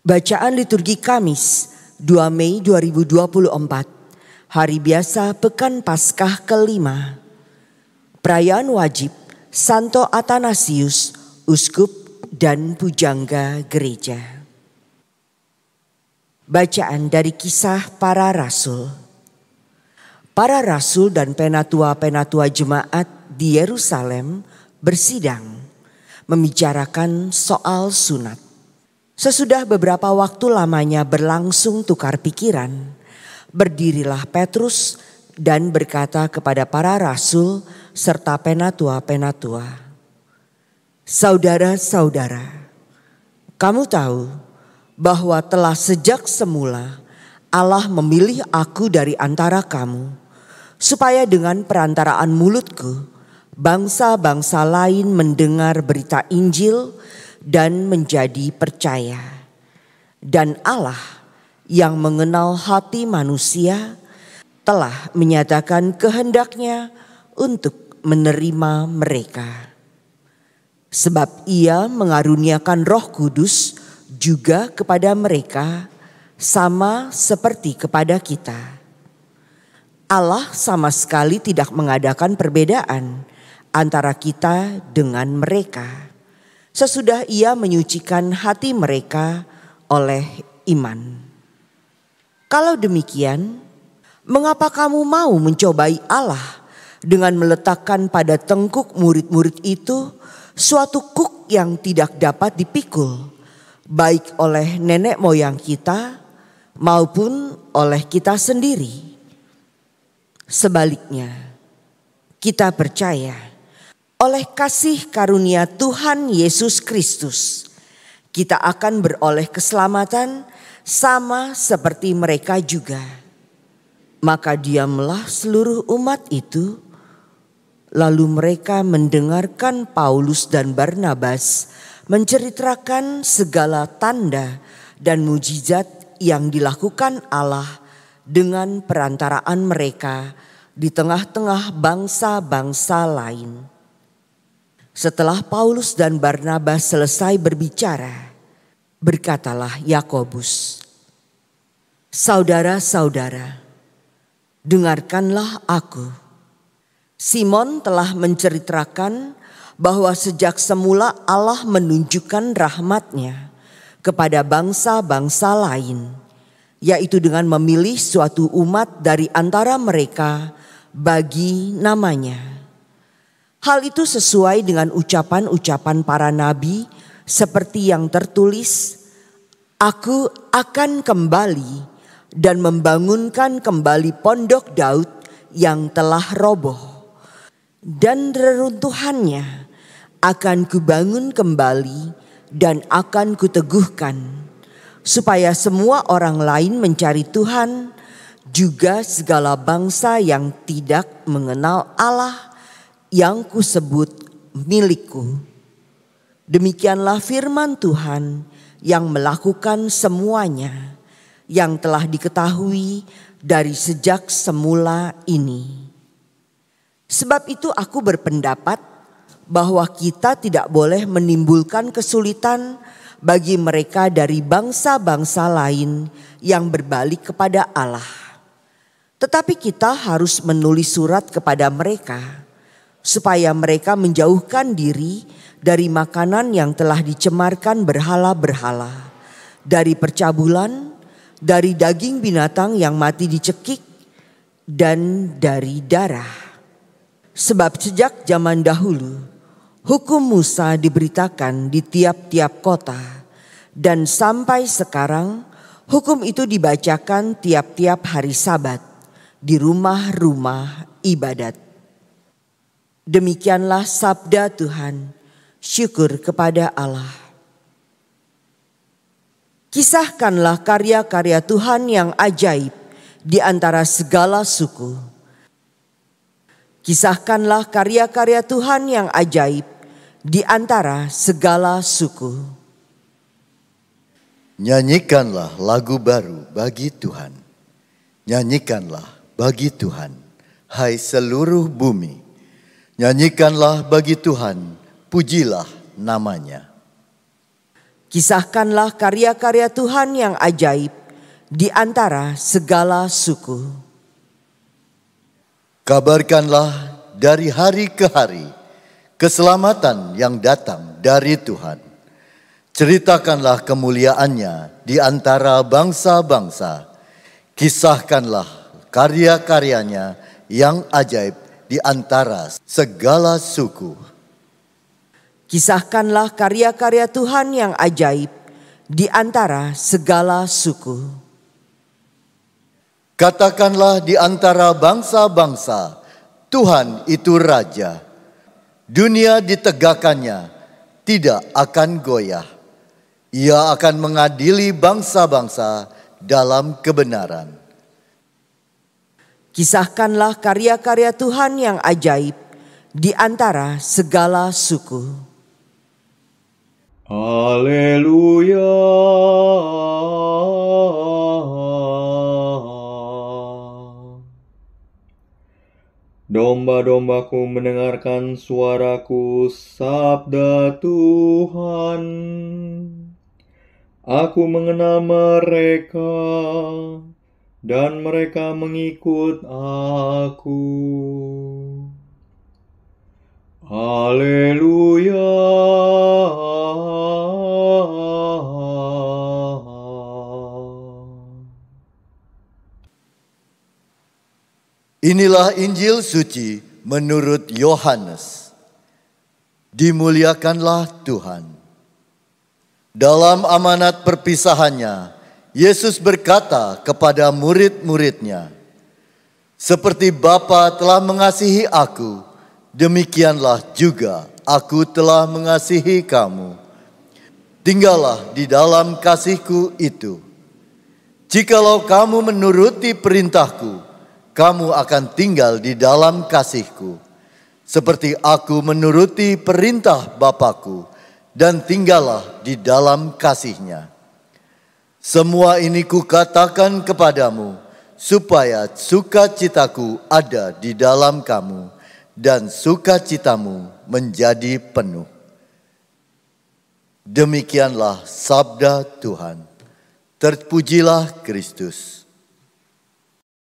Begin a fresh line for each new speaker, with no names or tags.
Bacaan liturgi Kamis 2 Mei 2024, hari biasa Pekan Paskah kelima. Perayaan wajib Santo Athanasius, Uskup dan Pujangga Gereja. Bacaan dari Kisah Para Rasul. Para rasul dan penatua-penatua jemaat di Yerusalem bersidang, membicarakan soal sunat. Sesudah beberapa waktu lamanya berlangsung tukar pikiran, berdirilah Petrus dan berkata kepada para rasul serta penatua-penatua, "Saudara-saudara, kamu tahu bahwa telah sejak semula Allah memilih aku dari antara kamu, supaya dengan perantaraan mulutku bangsa-bangsa lain mendengar berita Injil dan menjadi percaya. Dan Allah yang mengenal hati manusia telah menyatakan kehendaknya untuk menerima mereka. Sebab Ia mengaruniakan Roh Kudus juga kepada mereka, sama seperti kepada kita. Allah sama sekali tidak mengadakan perbedaan antara kita dengan mereka, sesudah Ia menyucikan hati mereka oleh iman. Kalau demikian, mengapa kamu mau mencobai Allah dengan meletakkan pada tengkuk murid-murid itu suatu kuk yang tidak dapat dipikul, baik oleh nenek moyang kita maupun oleh kita sendiri? Sebaliknya, kita percaya oleh kasih karunia Tuhan Yesus Kristus, kita akan beroleh keselamatan sama seperti mereka juga. Maka diamlah seluruh umat itu. Lalu mereka mendengarkan Paulus dan Barnabas menceritakan segala tanda dan mujizat yang dilakukan Allah dengan perantaraan mereka di tengah-tengah bangsa-bangsa lain. Setelah Paulus dan Barnabas selesai berbicara, berkatalah Yakobus, "Saudara-saudara, dengarkanlah aku. Simon telah menceritakan bahwa sejak semula Allah menunjukkan rahmat-Nya kepada bangsa-bangsa lain, yaitu dengan memilih suatu umat dari antara mereka bagi namanya. Hal itu sesuai dengan ucapan-ucapan para nabi seperti yang tertulis, Aku akan kembali dan membangunkan kembali pondok Daud yang telah roboh. Dan reruntuhannya akan kubangun kembali dan akan kuteguhkan, supaya semua orang lain mencari Tuhan, juga segala bangsa yang tidak mengenal Allah yang kusebut milikku." Demikianlah firman Tuhan yang melakukan semuanya yang telah diketahui dari sejak semula ini. Sebab itu aku berpendapat bahwa kita tidak boleh menimbulkan kesulitan bagi mereka dari bangsa-bangsa lain yang berbalik kepada Allah. Tetapi kita harus menulis surat kepada mereka, supaya mereka menjauhkan diri dari makanan yang telah dicemarkan berhala-berhala, dari percabulan, dari daging binatang yang mati dicekik, dan dari darah. Sebab sejak zaman dahulu, hukum Musa diberitakan di tiap-tiap kota, dan sampai sekarang hukum itu dibacakan tiap-tiap hari Sabat di rumah-rumah ibadat. Demikianlah sabda Tuhan, syukur kepada Allah. Kisahkanlah karya-karya Tuhan yang ajaib di antara segala suku. Kisahkanlah karya-karya Tuhan yang ajaib di antara segala suku.
Nyanyikanlah lagu baru bagi Tuhan. Nyanyikanlah bagi Tuhan, hai seluruh bumi. Nyanyikanlah bagi Tuhan, pujilah namanya.
Kisahkanlah karya-karya Tuhan yang ajaib di antara segala suku.
Kabarkanlah dari hari ke hari keselamatan yang datang dari Tuhan. Ceritakanlah kemuliaannya di antara bangsa-bangsa. Kisahkanlah karya-karyanya yang ajaib di antara segala suku.
Kisahkanlah karya-karya Tuhan yang ajaib di antara segala suku.
Katakanlah di antara bangsa-bangsa, Tuhan itu Raja. Dunia ditegakkannya tidak akan goyah. Ia akan mengadili bangsa-bangsa dalam kebenaran.
Kisahkanlah karya-karya Tuhan yang ajaib di antara segala suku.
Haleluya. Domba-dombaku mendengarkan suaraku, sabda Tuhan. Aku mengenal mereka, dan mereka mengikut aku. Haleluya.
Inilah Injil suci menurut Yohanes. Dimuliakanlah Tuhan. Dalam amanat perpisahannya, Yesus berkata kepada murid-muridnya, "Seperti Bapa telah mengasihi aku, demikianlah juga aku telah mengasihi kamu. Tinggallah di dalam kasihku itu. Jikalau kamu menuruti perintahku, kamu akan tinggal di dalam kasihku, seperti aku menuruti perintah Bapakku dan tinggallah di dalam kasihnya. Semua ini kukatakan kepadamu, supaya sukacitaku ada di dalam kamu, dan sukacitamu menjadi penuh." Demikianlah sabda Tuhan. Terpujilah Kristus.